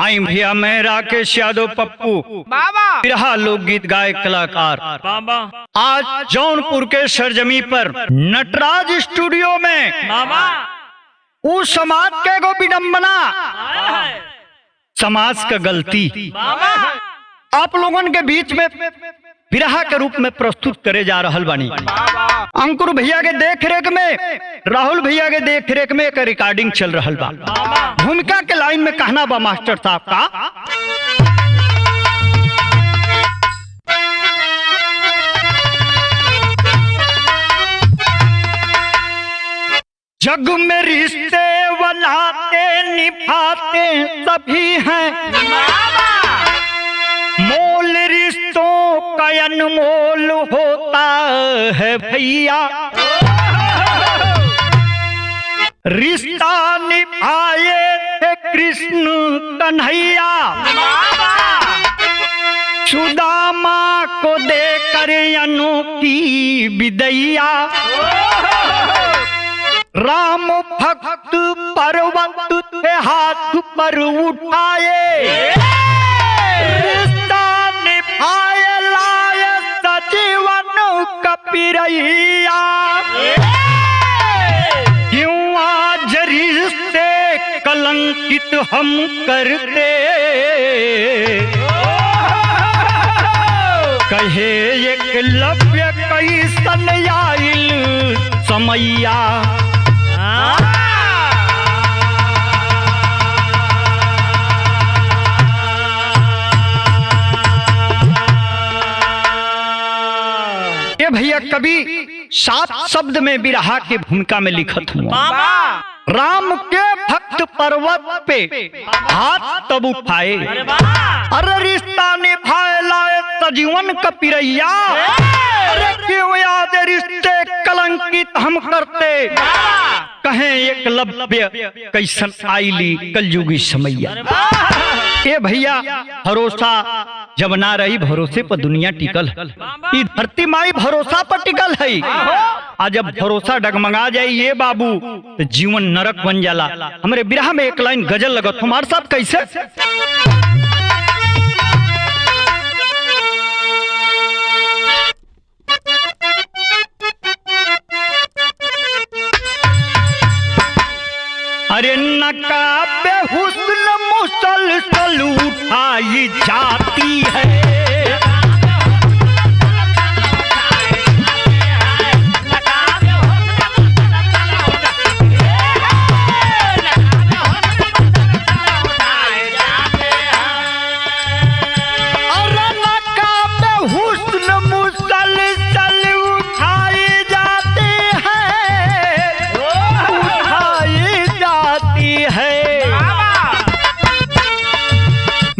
आई भैया मैं राकेश यादव पप्पू बाबा बिरहा लोकगीत गायक कलाकार बाबा आज जौनपुर के सरजमी पर नटराज स्टूडियो में बाबा उस समाज के गो विडम्बना समाज का गलती बाबा आप लोगन के बीच में बिरहा के रूप में प्रस्तुत करे जा रहल बानी। अंकुर भैया के देख रेख में, राहुल भैया के देख रेख में एक रिकॉर्डिंग चल रहल बा। भूमिका के लाइन में कहना बा मास्टर साहब का, जग में रिश्ते बनाते निभाते सभी हैं, मोल रिश्तों का अनमोल होता है भैया। रिश्ता निभाए थे कृष्ण कन्हैया, सुदामा को देकर अनोखी विदैया। राम भक्त पर्वत थे हाथ पर उठाए, रिश्ता निभाए लाए सजीवन कपिरैया। क्यों आज रिश्ते कलंकित हम करते, कहे एकलव्य कैसन आइल समैया। ये भैया कभी 7 शब्द में बिरहा की भूमिका में लिखत हुआ। राम के भक्त पर्वत पे हाथ तब उठाए, अरे रिश्ता निभाए लाए सजीवन कपिरैया। अरे क्यों याद रिश्ते कलंकित हम करते, कहें एकलव्य कैसन आईली कलयुगी समैया। ये भैया भरोसा जब ना रही, भरोसे पर दुनिया टिकल है। ये धरती माई भरोसा पर टिकल है। आज जब भरोसा डगमगा जाए ये बाबू तो जीवन नरक बन जाला। हमारे बिरहा में एक लाइन गजल लगत हमारे साथ कैसे, अरे नकाबे हुस्न मुसलसल उठाई जाती है, अरे नकाबे हुस्न मुसलसल उठाई जाती है, उठाई जाती है।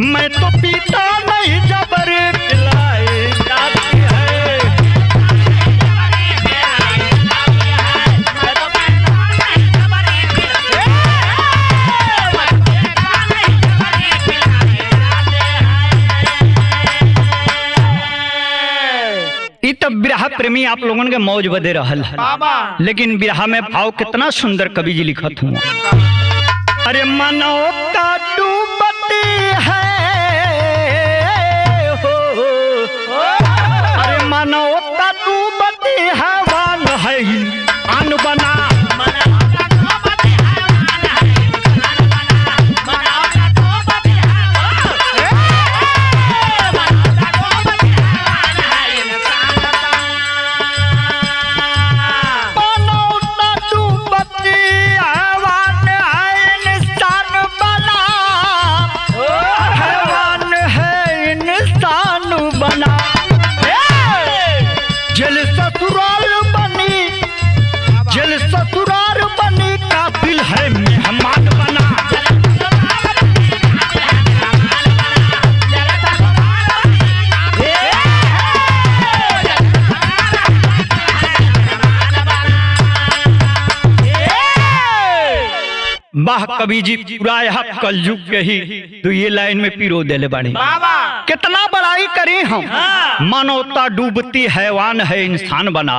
मैं तो पीता नहीं जबर पिलाई जाती है, ई तो बिरहा प्रेमी आप लोगों के मौज बदे रहल है। लेकिन बिरहा में भाव कितना सुंदर कवि जी लिखत हुआ, अरे मनो का डूबती है हो, अरे मनो का डूबती है वान है आन बना। जेल ससुराल बनी कातिल है मेहमान बना। वाह कवि जी पूरा यह कलयुग के ही तो ये लाइन में पिरो देले बाड़ी। कितना बड़ाई करी हम, मानवता डूबती हैवान है इंसान बना।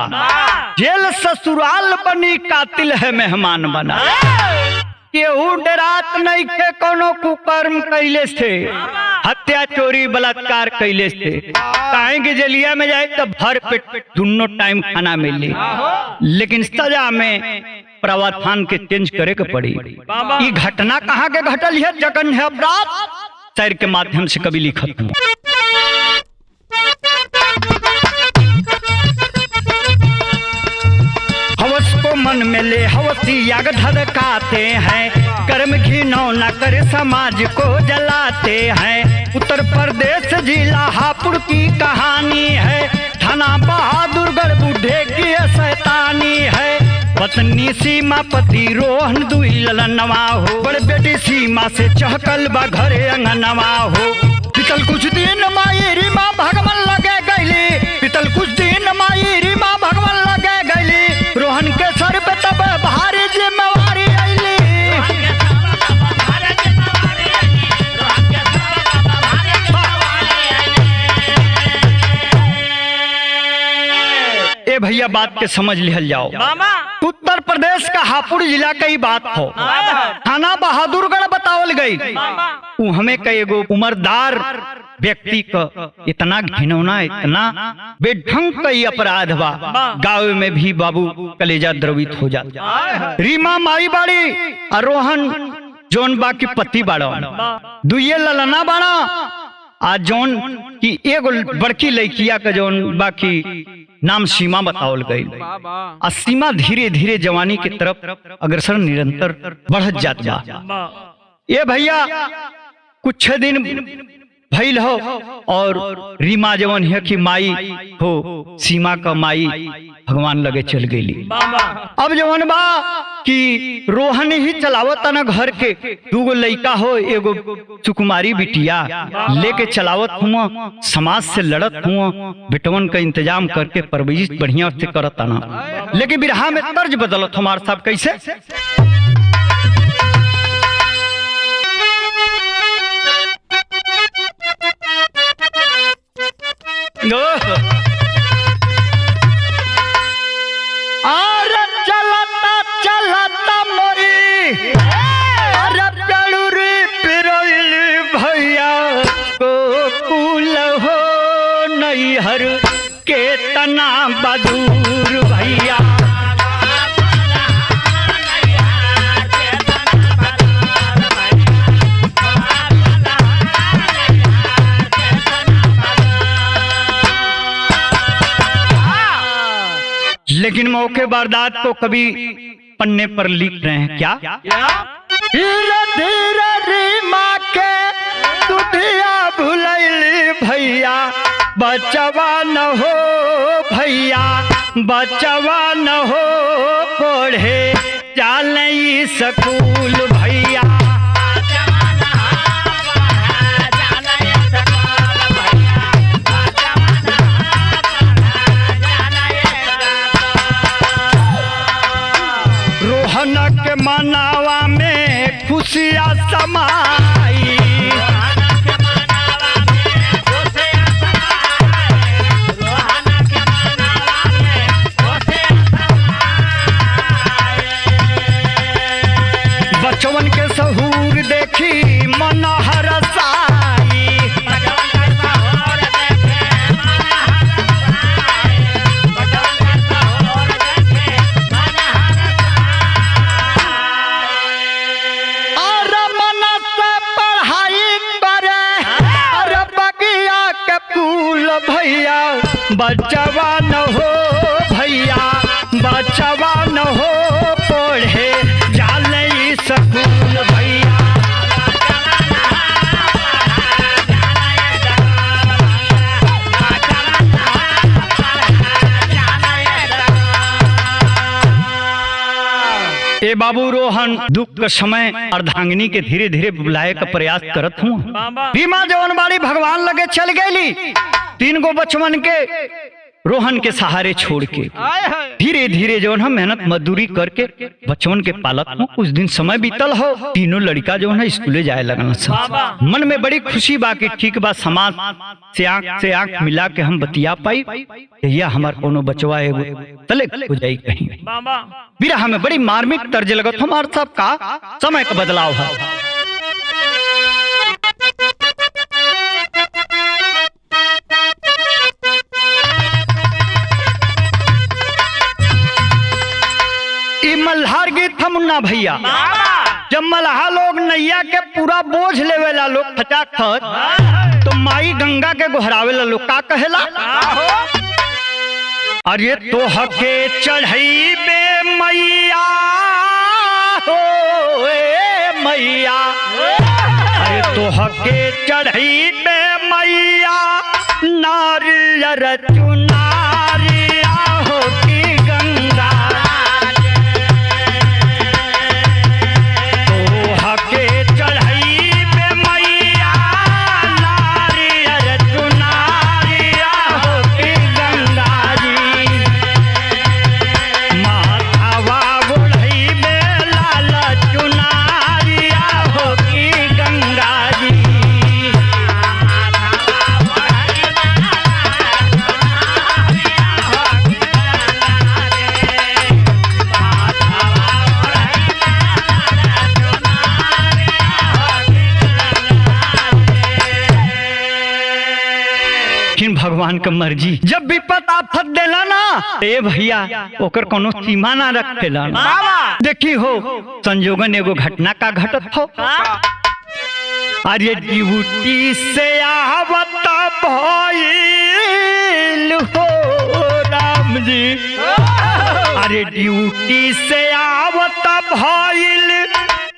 जेल ससुराल बनी कातिल है मेहमान बना। केहू डरात नहीं के कोनो कुकर्म कैले से, हत्या चोरी बलात्कार कैले से। काहे कि जेलिया में जाए तो भर पेट दोनों टाइम खाना मिली, लेकिन सजा में प्रावधान के चेंज करे के पड़ी। ये घटना कहाँ के घटल है, जगन है अपराध शहर के माध्यम से कभी लिखत हूँ। हवस को मन में ले हवसी याग धधकाते हैं, कर्म घिनौ न करे समाज को जलाते हैं। उत्तर प्रदेश जिला हापुड़ की कहानी है, थाना बहादुरगढ़ बूढ़े की शैतानी है। पत्नी सीमा पति रोहन दुई ललनवा हो, बड़े बेटी सीमा से चहकल बा घरे अंगनवा हो। पितल कुछ दिन माई रीमा भगवान लगे गईली, पितल कुछ दिन माई रीमा भगवान लगे गईली। रोहन के सर पे तब भारी जिम्मेवारी आईली। ए भैया बात के समझ लिहल जाओ। उत्तर प्रदेश का हापुड़ जिला का ही बात हो, थाना बहादुरगढ़ बतावल गई। हमें कई एगो उम्रदार व्यक्ति का इतना घिनौना, इतना बेढंग का अपराध बा, गाँव में भी बाबू कलेजा द्रवित हो जाता। रीमा माई बाड़ी और रोहन जोन बा की पति बाड़ा, दुइये ललना बाड़ा। आज जोन की एगो बड़की लड़किया का जोन बाकी नाम सीमा बतावल गई। और सीमा धीरे धीरे जवानी की तरफ अग्रसर निरंतर बढ़त जात बा। ये भैया कुछ दिन भइल हो और रीमा जवन है कि माई हो, सीमा का माई भगवान लगे चल गई। अब जवन बा कि रोहन ही चलावत ना घर के, दूगो लइका हो, एगो सुकुमारी बिटिया लेके चलावत हुआ, समाज से लड़त हुआ, बेटवन का इंतजाम करके परवरिश बढ़िया से करत ना। लेकिन बिरहा में तर्ज बदलत हमारे साहब कैसे। अरे चलता चलता मोरी, अरे प्यारी पिरोइल भैया को कुल हो नैहर के तना बदूर भैया। लेकिन मौके वारदात को कभी पन्ने पर लिख रहे हैं क्या। धीरे धीरे रीमा के दुधिया भुलैली भैया, बचवा न हो भैया, बचवा न हो, पढ़े जाले स्कूल भैया। के मनावा में खुशियाँ समाई, बचवन के सहूर देखी मन हरसाई। भैया बचवा न हो भैया, बचवा न हो, पढ़े जाले स्कूल भैया। ए बाबू रोहन दुख के समय अर्धांगिनी के धीरे धीरे बुलाए का प्रयास करत हूँ। रीमा जवनबाड़ी भगवान लगे चल गई, तीन गो बचवन के रोहन के सहारे छोड़ के धीरे धीरे धीरे जो है मेहनत मजदूरी करके बचवन के पालक हूँ। कुछ दिन समय बीतल हो, तीनों लड़का जो है स्कूले जाए लगन। मन में बड़ी खुशी बा कि ठीक बा, समाज से आंख मिला के हम बतिया पाई, या हमार कोनो बचवा एगो तले हो जाई कहीं। बिरहा में बड़ी मार्मिक तर्ज लगत हमार सब का समय का बदलाव है। मल्हार गीत था मुन्ना भैया। जब मल्हा लोग नैया के पूरा बोझ लेवेला लोग फटाफट, तो माई गंगा के गोहरावेला लोग का कहेला, अरे तो हके चढ़ई बे मैया हो मैया, अरे तो हके चढ़ई बे मैया, नारियर चुनारिया हो की गंगा, भगवान का मर्जी। जब विपत आफत देला ना ए भैया, ओकर कोनो सीमा ना रखेला ना। देखी हो संजोगन एगो घटना का घटत हो, अरे ड्यूटी से आवत भइल हो राम जी, अरे ड्यूटी से आवत भइल,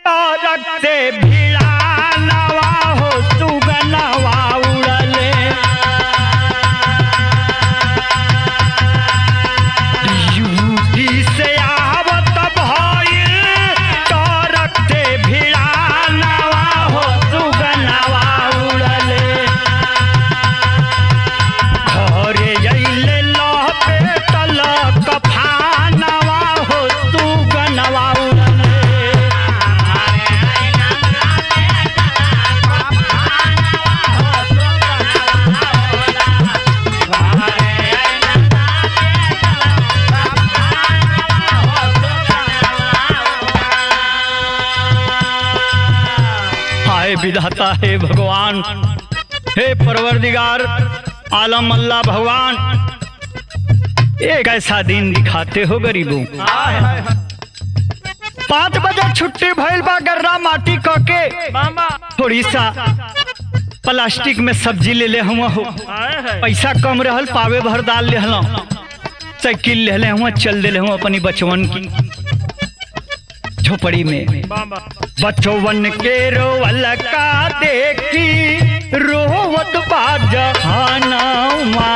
औरत से भिड़ा नवा हो सुगनवा उड़ले, विधाता है भगवान, हे परवरदिगार आलम अल्लाह भगवान, एक ऐसा दिन दिखाते हो गरीबों। 5 बजे छुट्टी भइल बा, गर्रा माटी कके थोड़ी सा प्लास्टिक में सब्जी ले ले हुआ हो, पैसा कम रहल पावे भर दाल ले हलो, साइकिल ले ले हुआ, चल दे ले हुआ अपनी बचवन की झोपड़ी में। बचवन के रोवल का देखी रोवत बाजहानवा,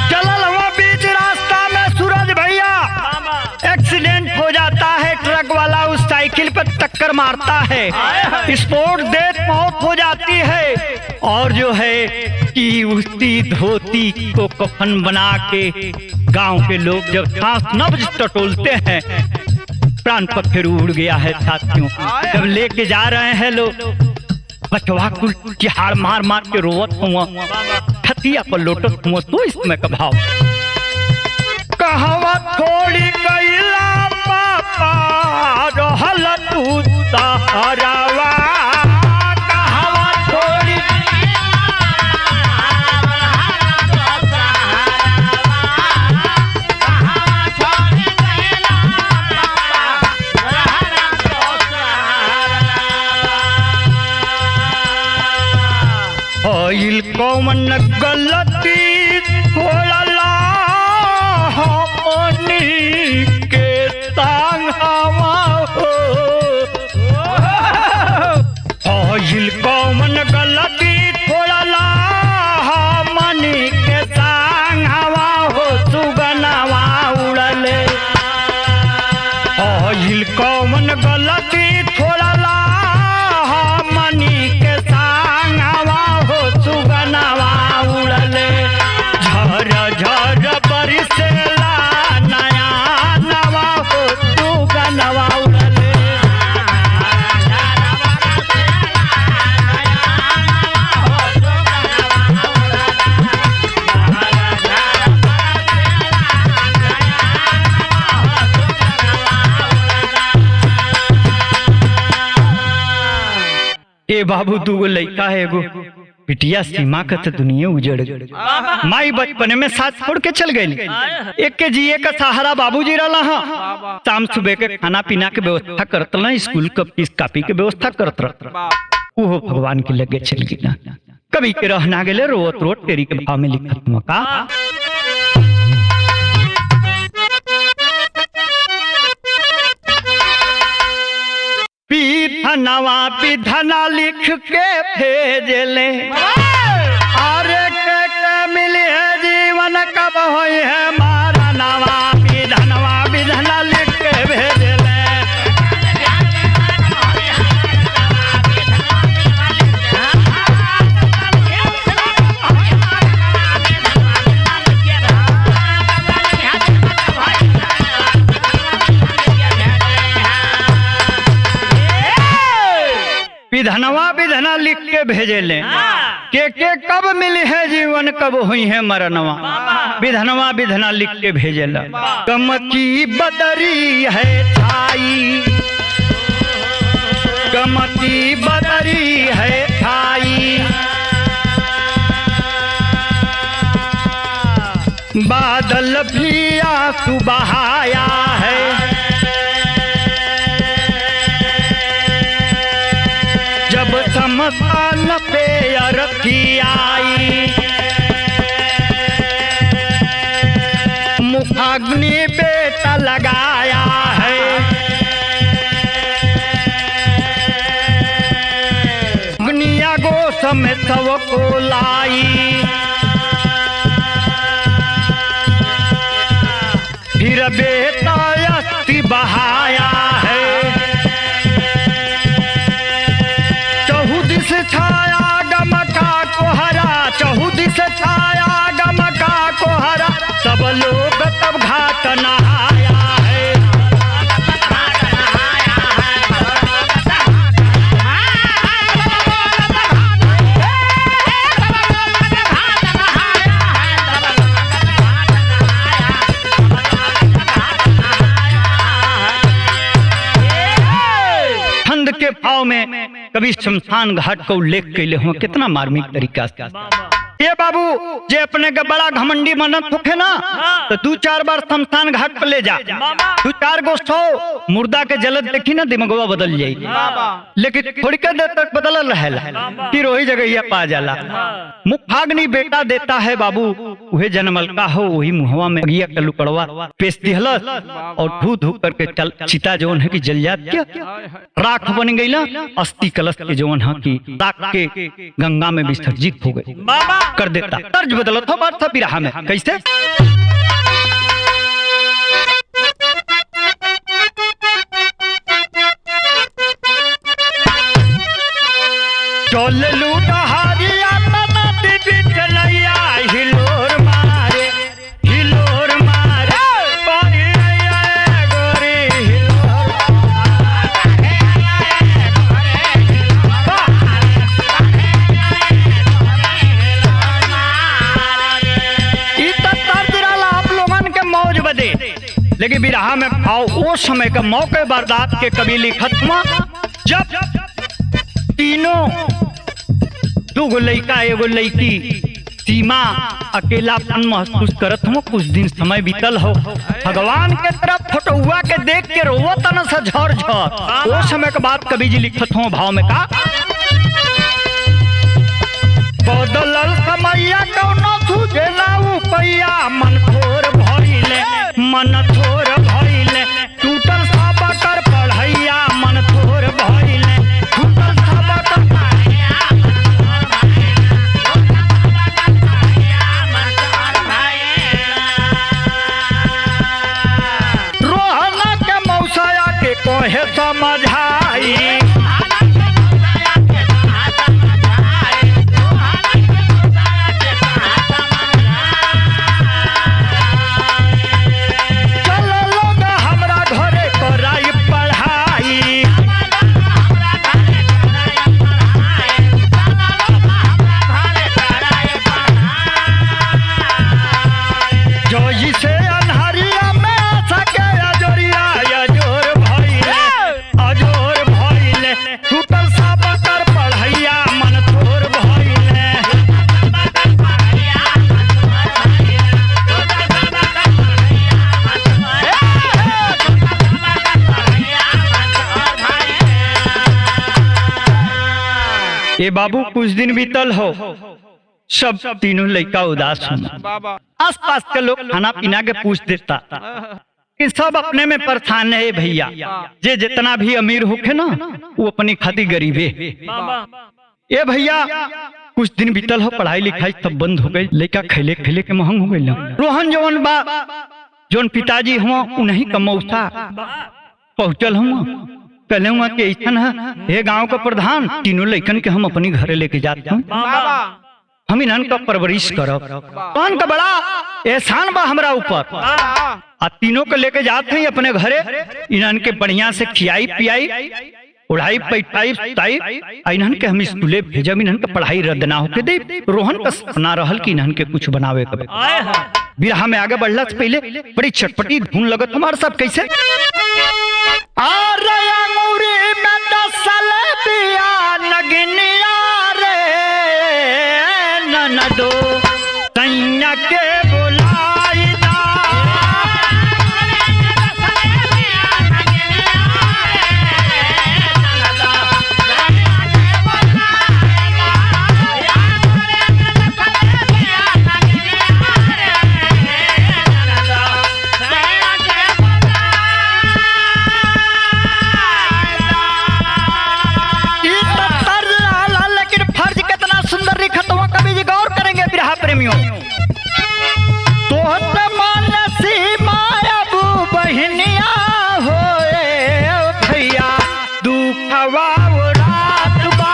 चलल हुआ बीच रास्ता में सूरज भैया एक्सीडेंट हो जाता है, ट्रक वाला उस साइकिल पर टक्कर मारता है, स्पोर्ट डेथ मौत हो जाती है, और जो है कि उसकी धोती को कफन बना के गांव के लोग जब सांस नब्ज टटोलते हैं, प्राण पखेरु उड़ गया है साथियों, जब लेके जा रहे हैं लोग, बचवा कुल की हार मार मार के रोवत हुआ, खतिया पर लोटत हुआ, तो इसमें का भाव कहवा थोड़ी कैला पापा रहल तू सहारावा, कहवा थोड़ी होइल कौन गलती थोड़ा हमनी के तांगवा हो, ए बाबू दूगो लड़का है, एगो बिटिया सीमा का तो दुनिया उजड़ गई। माई बचपने में साथ छोड़ के चल गई। एक के जिए का सहारा बाबूजी रहा। हाँ, शाम सुबह के खाना पीना के व्यवस्था करत रहा, स्कूल का फीस कापी के व्यवस्था करत रहा। वो भगवान के लगे चल गई ना, कभी के रहना गेले रोत रोट तेरी के भाव में लिखत मका। पीठनवा पिधना लिख के भेजले, अरे के मिले है जीवन कब होई है मारा नवा। पिधनवा पिधना लिख के भेजले, विधनवा विधना लिख के भेजे ले, के कब मिली है जीवन कब हुई है मरनवा। विधनवा विधना लिख के भेजे ला, गम की बदरी है छाई, गम की बदरी है छाई, बादल भी आंसू बहाया है, समसान पे रखी आई, मुखाग्नि बेटा लगाया है, अग्निया गोश में सब को लाई, फिर बेटा अस्थि बहाया है, छाया गम का कोहरा, चहुदिस छाया गम का कोहरा, सब लोग तब घाट नहाया है। ठंड के भाव में कभी शमशान घाट का उल्लेख कैले हो, कितना मार्मिक तरीका से। ये बाबू जे अपने के बड़ा घमंडी मनत होखे ना, तो 2-4 बार शमशान घाट पर ले जा, 2-4 गो सौ मुर्दा के जलत देखी ना दिमागवा बदल जाई, लेकिन थोड़ी के देर तक बदल रहेला, फिर वही जगह ही पा जाला। मुखाग्नि बेटा देता है बाबू, वही जन्मल का हो, वही मुहवा में अगिया का लुकड़वा पेश दिहलस, और धू धू करके चल चिता जौन है कि जल जात क्या राख बन गई ना, अस्थि कलश के जौन है कि राख के गंगा में विसर्जित हो गई कर देता। तर्ज बदलत हो बात था बिरहा में, कैसे? चल लूटा हारिया नदी बीच नैया, हिलोर मारे हिलोर मारे, पानी गोरी हिलोर आप लोगन के मौज बदे, लेकिन बिरहा में भाव वो समय का मौके बर्दात के कभी लिखत हुआ, जब तीनों दूगो लड़का एगो लड़की सीमा अकेलापन महसूस करत हो, कुछ दिन समय बीतल हो, भगवान के तरफ फोटोआ के देख के रोवत न सा झर झर। वो समय के बाद कवि जी लिखत हो भाव में का, बदलल समैया कौनो तुझे ना उपैया, मन थोर भइले मन थोर भइले, टूटल सब कर पढ़ैया, मन थोर भइले टूटल सब कर पढ़ैया, रोहना के मौसया के कोहे समझाई, से अन्हरिया में सके अजोरिया अजोर भइले अजोर ए बाबू कुछ दिन बीतल हो, सब तीनों लड़का उदास हो। आस पास के लोग खाना पीना के पूछ देता कि सब अपने में परेशान है भैया। जे जितना भी अमीर होके ना वो अपनी खातिर गरीबे। ए भैया कुछ दिन बीतल हो, पढ़ाई लिखाई सब बंद हो गई, लड़का खेले खेले के महंग हो गई। रोहन जवन बा जौन पिताजी हुआ उन्हीं का मौसा पहुंचल हुआ, कहले हुआ कि ऐसा है हे गांव का प्रधान, तीनों लड़कन के हम अपनी घरे लेके जाते हैं, हम इन्हन का परवरिश करब, कौन का बड़ा एहसान बा हमरा ऊपर। आ तीनों को लेके जाते हैं अपने घरे, इन्हन के बढ़िया से खियाई पियाई उड़ाई पैटाई सुताई, इन्हन के हम स्कूले भेजब, इन्हन के पढ़ाई रद्द ना होके दे। रोहन का सपना रहल कि इन्हन के कुछ बनावे के। बिरहा में आगे बढ़ला से पहले बड़ी चटपटी धुन लगत हमारे सब कैसे ननदो तैया के बुलाई दा। लेकिन फर्ज कितना सुंदर लिखत हुआ, कभी जी गौर करेंगे बिरहा प्रेमियों। तो मानसी मायाबू बहनिया होए भैया दुखवा रात बा।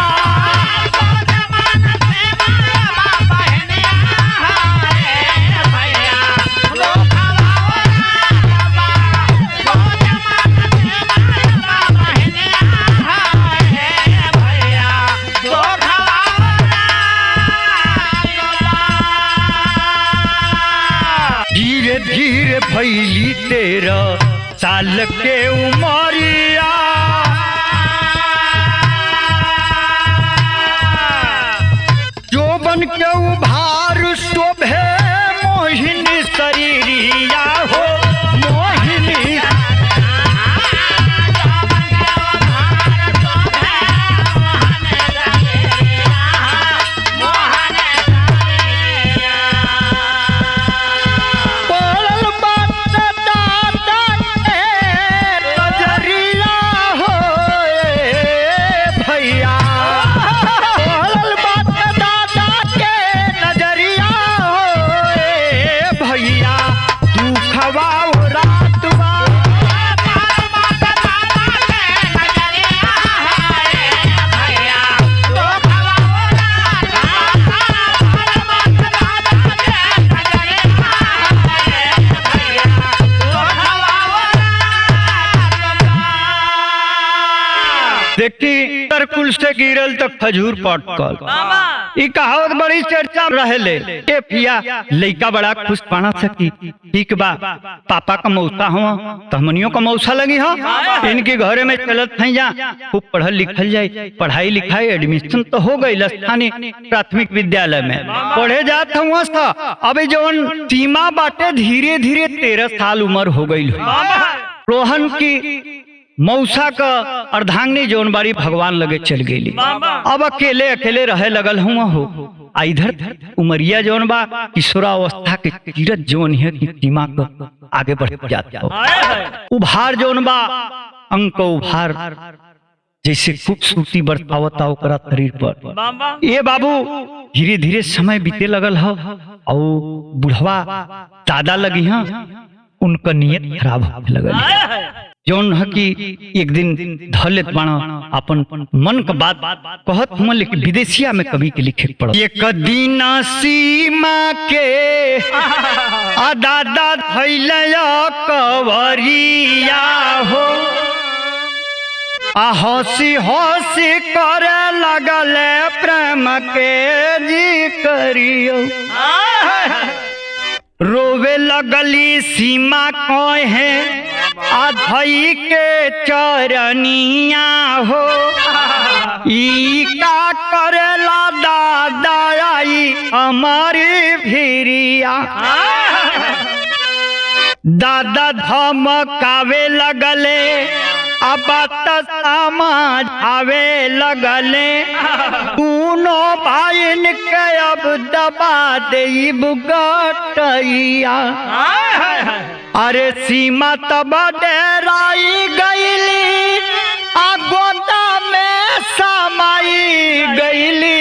धीरे धीरे भैली 13 साल के उमरिया, जोबन के उभार शोभे मोहिनी शरीरिया हो मोहिनी। देखी तरकुल से गिरल तक खजूर पटकल, ई कहावत बड़ी चर्चा रहेले। ए पिया लइका बड़ा खुश पाना सकी, ठीक बा पापा का मौसा हुआ तो हमनियों का मौसा लगी हो, इनके घरे में चलत है जा खूब पढ़ल लिखल जाए। पढ़ाई लिखाई एडमिशन तो हो गई स्थानीय प्राथमिक विद्यालय में पढ़े जात हुआ सा। अभी जवन सीमा बाटे धीरे धीरे 13 साल उम्र हो गई। रोहन की मौसा का अर्धांगिनी जौन बारी भगवान लगे चल गई, अब अकेले अकेले रहे लगल हुआ हो। इधर उमरिया जौन बा किशोरावस्था के तीरथ जौन है कि सीमा को आगे बढ़ जाता हो। उभार जौन बा अंक उभार जैसे खूबसूरती बरसावता ओकरा शरीर पर। ये बाबू धीरे धीरे समय बीते लगल हो और बुढ़वा दादा लगी हाँ उनका नियत खराब होने लगल। जौन है कि एक दिन धलेत बाणा अपन मन का बात कहत हुआ, लेकिन विदेशिया में कवि के लिखे पढ़ो। एक दिन सीमा के दादा धैलया कवरिया हो, हंसी हंसी करे लगल प्रेम के जी करियो। रोवे लगली सीमा कहे अधई के चरनिया हो, ई का करेला दादा आई हमारी भिरिया। दादा धमकावे लगले अब समाज आवे लगले दोनों भाईन के अब दबा दे गटैया। अरे सीमा तब डेराई गईली गोदा में समाई गईली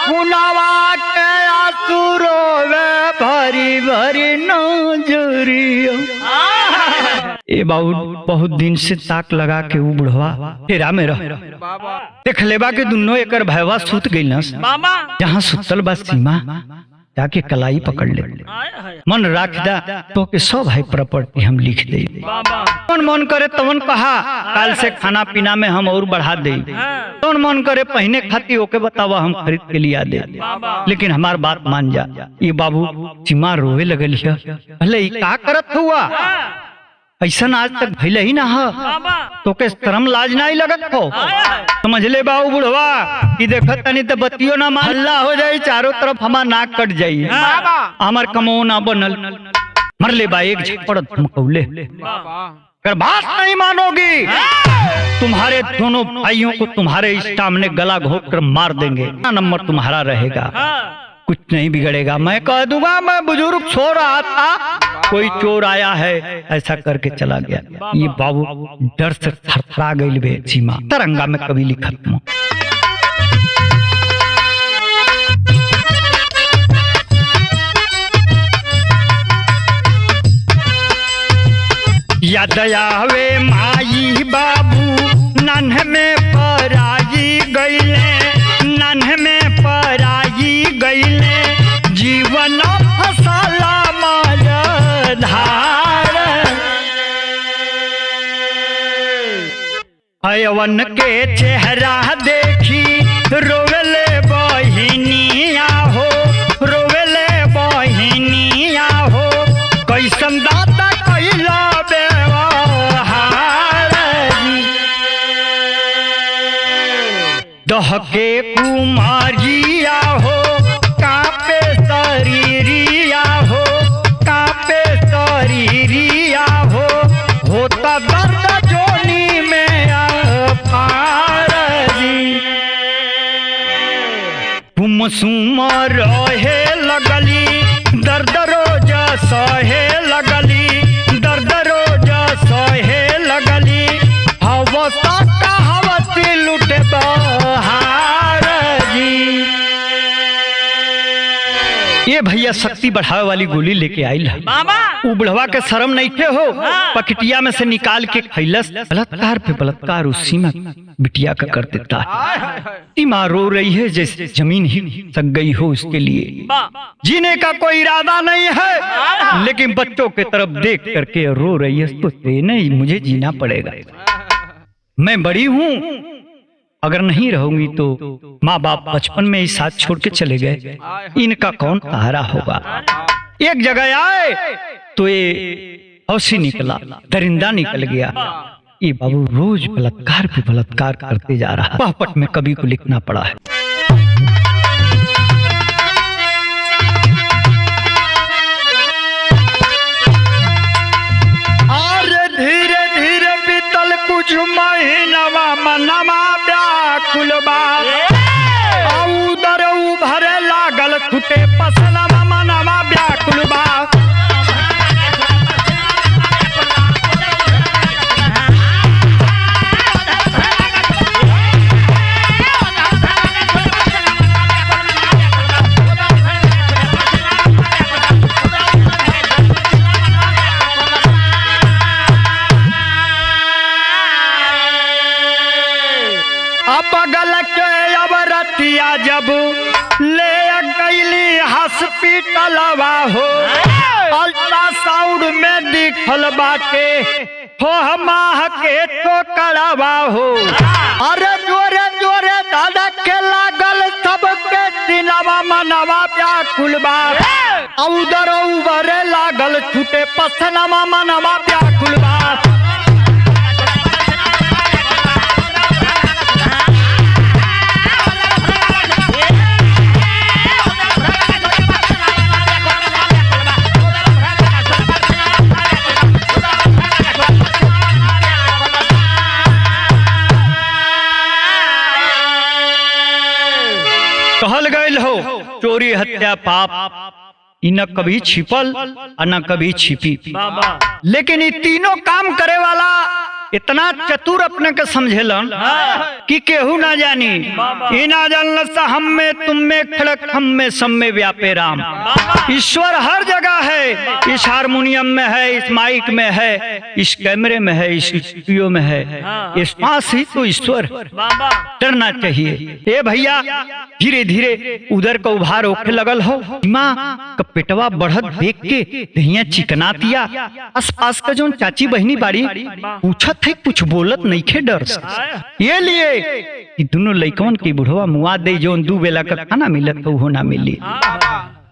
खुनवा के आंसुरो वे भरी भरी नजरिया। ए बाबू बहुत दिन से ताक लगा के उ बुढ़वा तेरा में रह देख लेबा के दुनो एकर भयवा सुत गइल न जहां सुतल बा सीमा जाके कलाई पकड़ ले मन राख दा तो के सब भाई प्रॉपर्टी हम लिख दे कौन मन करे तवन कहा काल से खाना पीना में हम और बढ़ा दे कौन मन करे पहने खाती ओके बतावा हम खरीद के लिया दे लेकिन हमार बात मान जा। ये बाबू सीमा रोवे लगल है भले ई का करत हुआ ऐसा आज तक भइले ही ना ह तो के शर्म लाज नहीं लगत हो समझ ले बाबू बुढ़वा कि देखत तनी त बतियो ना हल्ला हो जाई चारों तरफ हमार नाक कट जाई हमार कमो ना बनल मर ले बा एक झपड़ धमकौले कर बात नहीं मानोगी तुम्हारे दोनों भाइयों को तुम्हारे सामने गला घोंट कर मार देंगे नंबर तुम्हारा रहेगा कुछ नहीं बिगड़ेगा। मैं कह दूंगा मैं बुजुर्ग सो रहा था कोई चोर आया है ऐसा करके चला गया। ये बाबू डर से थरथरा गई बे सीमा तरंगा में कभी लिखत हूँ याद आवे माई बाबू नन्हे में पराई गईले नन्हे में पराई गईले जीवन फसला धार अयवन के चेहरा देखी रोवेले बहिनिया हो रोवेले बहिनिया हो कैसन दाता कैला व्यवहार दहके कुमारिया हो कापे शरीरिया हो कापे शरीरिया हो होता दर्द जोनी में अपार गुमसुम रहे लगली दर्द रोज सहे लगली दर्द रोज सहे लगली हवसा कहावती लुटे बहार जी। ये भैया शक्ति बढ़ावे वाली गोली लेके आई है उ बुढ़वा के शर्म नहीं थे हो पकटिया में से निकाल के खैलस बलात्कार पे बलात्कार उस सीमा बिटिया का कर देता है। सीमा रो रही है जैसे जमीन ही सक गई हो उसके लिए जीने का कोई इरादा नहीं है लेकिन बच्चों के तरफ देख करके रो रही है तो नहीं मुझे जीना पड़ेगा मैं बड़ी हूँ अगर नहीं रहूंगी तो माँ बाप बचपन में ही साथ छोड़ के चले गए इनका कौन सहारा होगा। एक जगह आए तो ये हौसी निकला दरिंदा निकल गया। ये बाबू रोज बलात्कार पे बलात्कार करते जा रहा है पहपट में कवि को लिखना पड़ा है। धीरे धीरे बीतल कुछ महीनवा मनवा व्याकुल बा उदर उभरे लागल छूटे पसलवा मनवा व्याकुल बा बगल के अवरतिया जब ले गईली हॉस्पिटलवा हो अल्ट्रासाउंड में दिखल बाटे हो माह के टोकरवा हो अरे जोरे जोरे दादा के लागल सबके दिलवा मनवा व्याकुल बा उधर उभरे लागल छूटे पसनवा मनवा व्याकुल बा। चोरी हत्या पाप इ न कभी छिपल और न कभी छिपी। लेकिन ये तीनों काम करे वाला इतना चतुर अपने के समझेलन कि केहू ना जानी। ई ना जानल सा हम में तुम में खड़क हम में सब में व्यापे राम। ईश्वर हर जगह है, इस हारमोनियम में है, इस माइक में है, इस कैमरे में है, इस स्टूडियो में है, इस पास ही तो ईश्वर। डरना चाहिए। ए भैया धीरे धीरे उधर का उभार होके लगल हो। माँ का पेटवा बढ़त देख के दहिया चिकना दिया। आस पास का जो चाची बहनी बाड़ी पूछत है, कुछ बोलत नहीं खे डर से। ये लिए कि दोनों लइकवन की बुढ़वा मुआ दे जो 2 बेला का खाना मिलत तो वो ना मिली।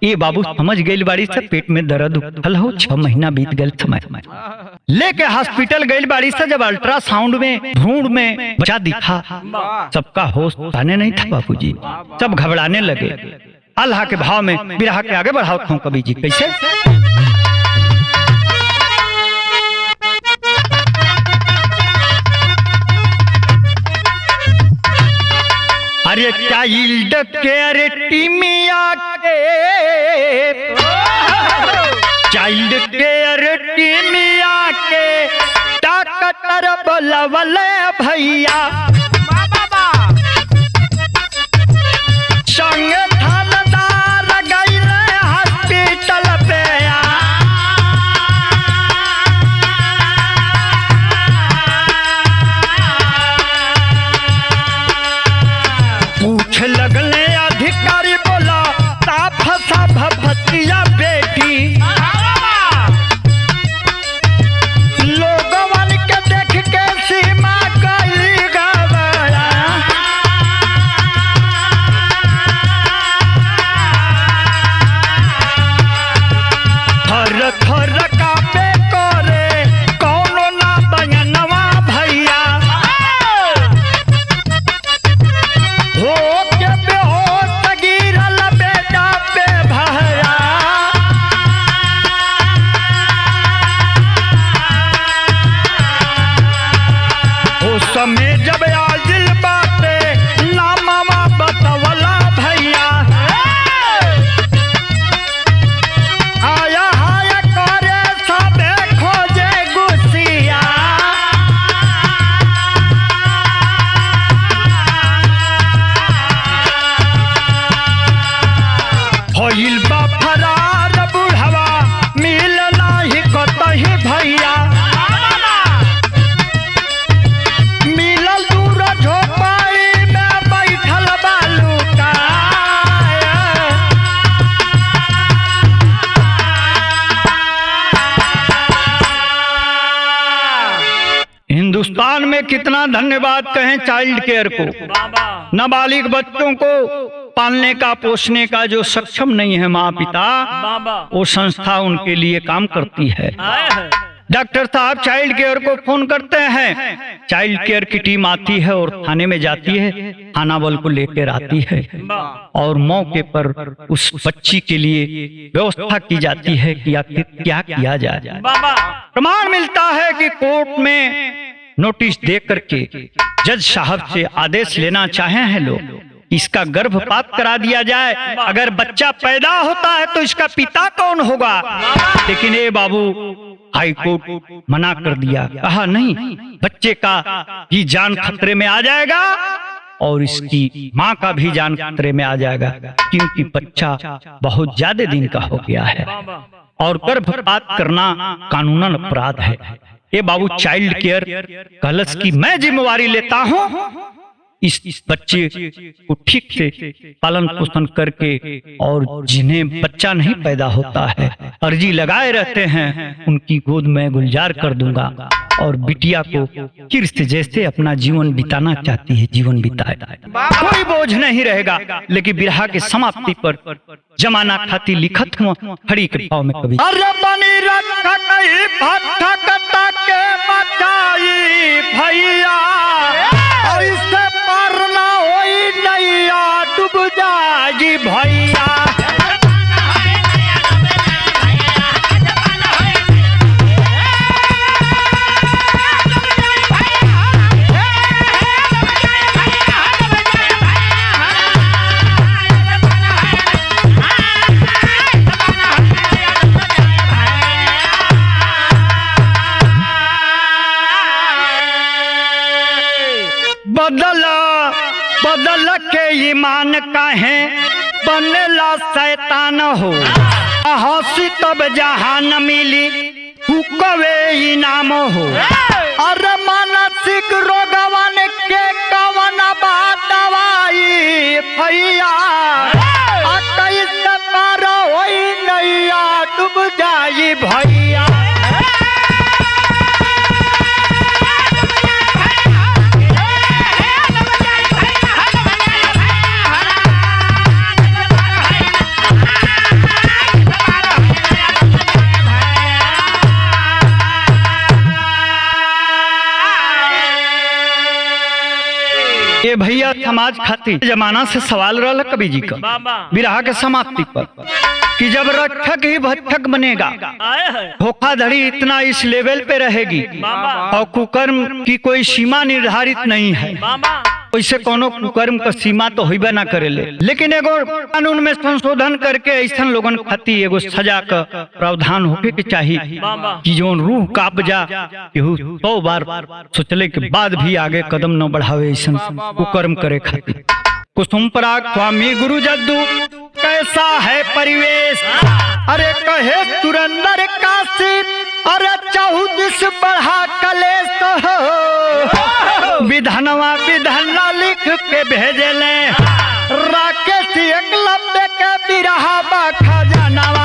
ये बाबू समझ गई बाड़ी से पेट में दर्द उठल हो। 6 महीना बीत गए समय लेके हॉस्पिटल गई बाड़ी से। जब अल्ट्रासाउंड में भ्रूण में बच्चा दिखा, सबका होश आने नहीं था बाबूजी, सब घबराने लगे। अल्लाह के भाव में बिरहा के आगे बढ़ाओ हूँ कवि जी। कैसे? अरे चाइल्ड केयर टीमिया के, चाइल्ड केयर टीमिया के डॉक्टर बोलवले भैया। संगे थानेदार गइले हॉस्पिटल पे। पूछ लगले अधिकारी बोला ता फसा भभतिया बेटी। लोगवन के देख के सीमा गई गबड़ा। थर थर कापे करे कौनो ना बयनवा भैया। हो के बेहोश गिरल बेटा पे भैया। ओ समय जब आजिल बाटे नामवा बतवला भैया। आया हाय करे सबे खोजे गुसिया। होइल बा फरार बुढ़वा मिल नाही कतही भैया। मिलल दूर झोपड़ी में बैठल बालूका। हिंदुस्तान में कितना धन्यवाद कहें चाइल्ड केयर को। नाबालिग बच्चों को पालने का पोषने का जो सक्षम नहीं है माँ पिता, वो संस्था उनके लिए काम करती है। डॉक्टर साहब चाइल्ड केयर को फोन करते हैं, चाइल्ड केयर की टीम आती है और थाने में जाती है, थाना बल को लेकर आती है और मौके पर उस बच्ची के लिए व्यवस्था की जाती है कि आखिर क्या किया जाए। प्रमाण मिलता है कि कोर्ट में नोटिस दे करके जज साहब से आदेश लेना चाहे हैं लोग, इसका गर्भपात करा दिया जाए। अगर बच्चा पैदा होता है तो इसका पिता कौन होगा? लेकिन ये बाबू हाई कोर्ट मना कर दिया, कहा नहीं, बच्चे का भी जान खतरे में आ जाएगा और इसकी माँ का भी जान खतरे में आ जाएगा, क्योंकि बच्चा बहुत ज्यादा दिन का हो गया है और गर्भपात करना कानूनन अपराध है। ये बाबू चाइल्ड केयर कहलस की मैं जिम्मेवारी लेता हूँ इस बच्चे को ठीक से पालन पोषण करके, और जिन्हें बच्चा नहीं पैदा होता है अर्जी लगाए रहते हैं उनकी गोद में गुलजार कर दूंगा और बिटिया को किस्त जैसे अपना जीवन बिताना चाहती है जीवन बिताए, कोई बोझ नहीं रहेगा। लेकिन बिरहा के समाप्ति पर जमाना खाती लिखत हुआ खड़ी के भाव में कवि अरे बनी रखा कहीं भट्टा कटा के बचाई भैया, और इससे पार ना होई नैया डूब जाएगी भैया। बदल के ईमान काहे बनला शैतान हो, हंसी तब जहां न मिली हुकवे इनाम हो। अरे मानसिक रोगवन के कवन बा दवाई भैया, कैसे पार होई नैया डूब जाई भैया। ये भैया समाज खातिर जमाना से सवाल रहा कवि जी का विरहा के समाप्ति पर कि जब रक्षक ही भक्षक बनेगा, धोखाधड़ी इतना इस लेवल पे रहेगी और कुकर्म की कोई सीमा निर्धारित नहीं है, वैसे कोनो कुकर्म का सीमा तो होइबे ना करेले। लेकिन एगो कानून में संशोधन करके ऐसा लोगन खातिर एगो सजा का प्रावधान होके के चाहिए कि जो रूह कांप जा, 100 बार सोचले के बाद भी आगे कदम न बढ़ावे ऐसा कुकर्म करे खातिर। कुसुम पराग स्वामी गुरु जद्दू कैसा है परिवेश, अरे कहे सुरेंद्र काशी, अरे 34 बढ़ा कलेश हो। विधनवा विधना लिख के भेजले, राकेश एकलव्य के बिरहा खजाना।